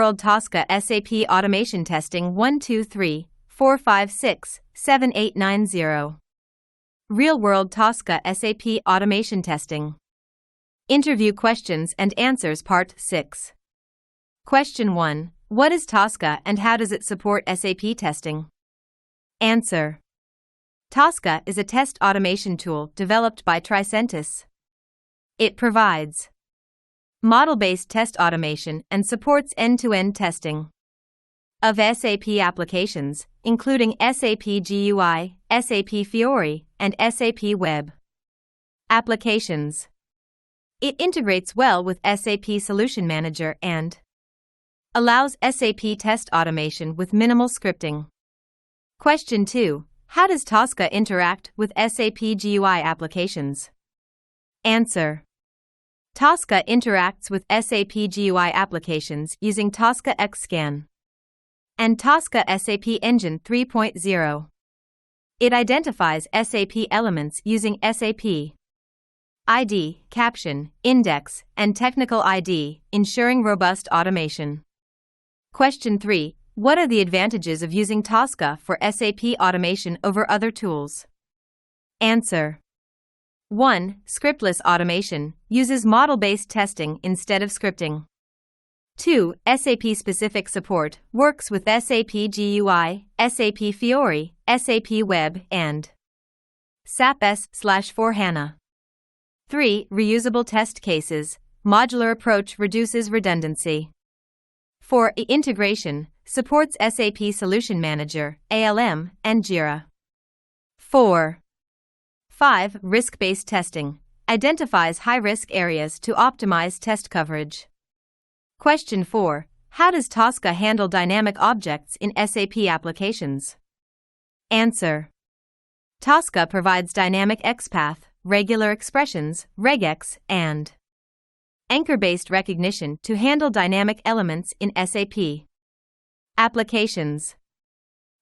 World Tosca SAP Automation Testing 123-456-7890. Real-world Tosca SAP Automation Testing. Interview questions and answers Part 6. Question 1. What is Tosca and how does it support SAP testing? Answer. Tosca is a test automation tool developed by Tricentis. It provides model-based test automation and supports end-to-end testing of SAP applications, including SAP GUI, SAP Fiori, and SAP Web applications. It integrates well with SAP Solution Manager and allows SAP test automation with minimal scripting. Question 2. How does Tosca interact with SAP GUI applications? Answer. Tosca interacts with SAP GUI applications using Tosca XScan and Tosca SAP Engine 3.0. It identifies SAP elements using SAP ID, caption, index, and technical ID, ensuring robust automation. Question 3. What are the advantages of using Tosca for SAP automation over other tools? Answer. 1. Scriptless automation uses model-based testing instead of scripting. 2. SAP-specific support works with SAP GUI, SAP Fiori, SAP Web, and SAP S/4HANA. 3. Reusable test cases. Modular approach reduces redundancy. 4. Integration supports SAP Solution Manager, ALM, and Jira. 4. 5. Risk-based testing identifies high-risk areas to optimize test coverage. Question 4. How does Tosca handle dynamic objects in SAP applications? Answer. Tosca provides dynamic XPath, regular expressions, regex, and anchor-based recognition to handle dynamic elements in SAP applications.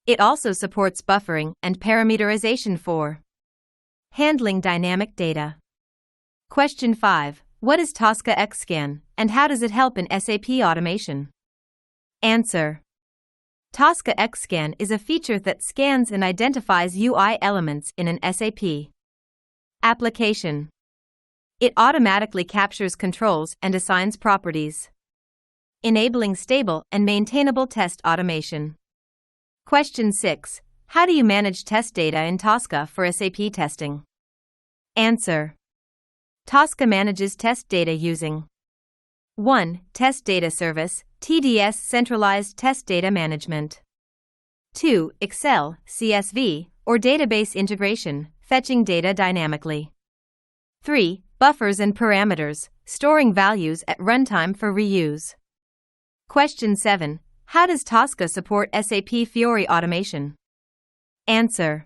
It also supports buffering and parameterization for handling dynamic data. Question 5. What is Tosca XScan and how does it help in SAP automation? Answer. Tosca XScan is a feature that scans and identifies UI elements in an SAP application. It automatically captures controls and assigns properties, enabling stable and maintainable test automation. Question 6. How do you manage test data in Tosca for SAP testing? Answer. Tosca manages test data using 1. Test Data Service, TDS Centralized Test Data Management. 2. Excel, CSV, or database integration, fetching data dynamically. 3. Buffers and parameters, storing values at runtime for reuse. Question 7. How does Tosca support SAP Fiori automation? Answer.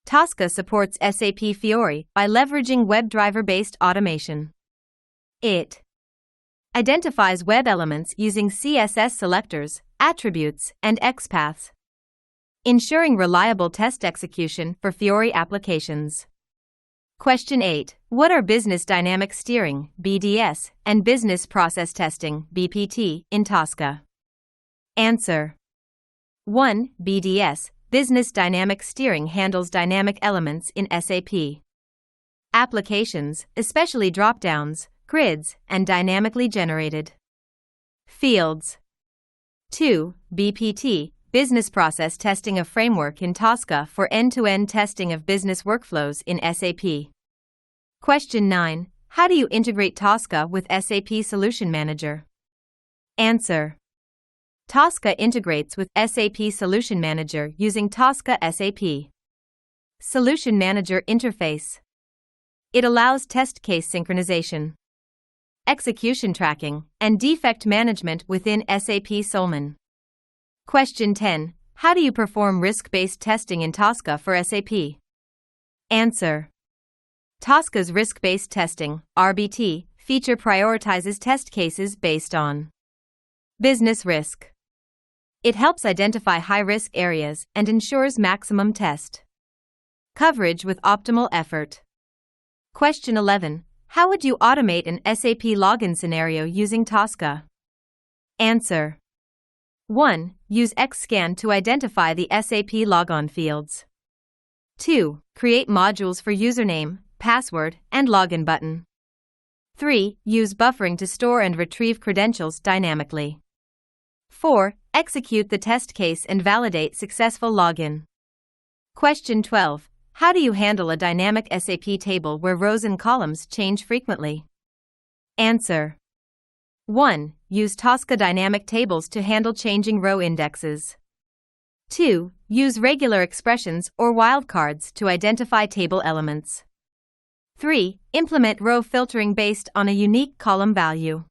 Tosca supports SAP Fiori by leveraging WebDriver-based automation. It identifies web elements using CSS selectors, attributes, and XPaths, ensuring reliable test execution for Fiori applications. Question 8. What are Business Dynamic Steering, BDS, and Business Process Testing, BPT, in Tosca? Answer. 1. BDS, Business Dynamic Steering handles dynamic elements in SAP applications, especially drop-downs, grids, and dynamically generated fields. 2. BPT, Business Process Testing, a framework in Tosca for end-to-end testing of business workflows in SAP. Question 9. How do you integrate Tosca with SAP Solution Manager? Answer. Tosca integrates with SAP Solution Manager using Tosca SAP Solution Manager interface. It allows test case synchronization, execution tracking, and defect management within SAP Solman. Question 10. How do you perform risk-based testing in Tosca for SAP? Answer. Tosca's risk-based testing, RBT, feature prioritizes test cases based on business risk. It helps identify high-risk areas and ensures maximum test coverage with optimal effort. Question 11. How would you automate an SAP login scenario using Tosca? Answer. 1. Use Xscan to identify the SAP logon fields. 2. Create modules for username, password, and login button. 3. Use buffering to store and retrieve credentials dynamically. 4. Execute the test case and validate successful login. Question 12. How do you handle a dynamic SAP table where rows and columns change frequently? Answer. 1. Use Tosca dynamic tables to handle changing row indexes. 2. Use regular expressions or wildcards to identify table elements. 3. Implement row filtering based on a unique column value.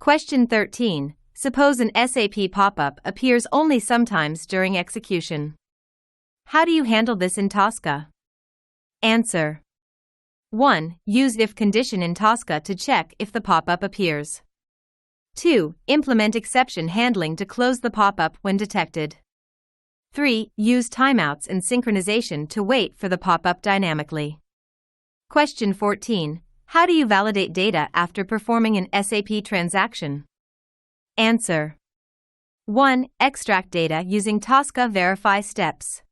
Question 13. Suppose an SAP pop-up appears only sometimes during execution. How do you handle this in Tosca? Answer. 1. Use if condition in Tosca to check if the pop-up appears. 2. Implement exception handling to close the pop-up when detected. 3. Use timeouts and synchronization to wait for the pop-up dynamically. Question 14. How do you validate data after performing an SAP transaction? Answer. 1. Extract data using Tosca verify steps.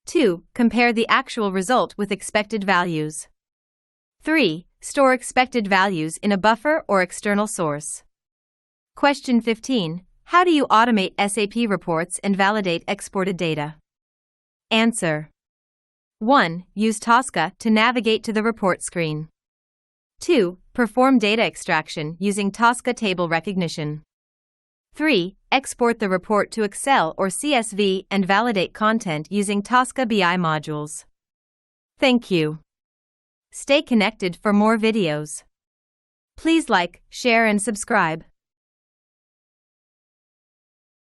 2. Compare the actual result with expected values. 3. Store expected values in a buffer or external source. Question 15. How do you automate SAP reports and validate exported data? Answer. 1. Use Tosca to navigate to the report screen. 2. Perform data extraction using Tosca table recognition. 3. Export the report to Excel or CSV and validate content using Tosca BI modules. Thank you. Stay connected for more videos. Please like, share and subscribe.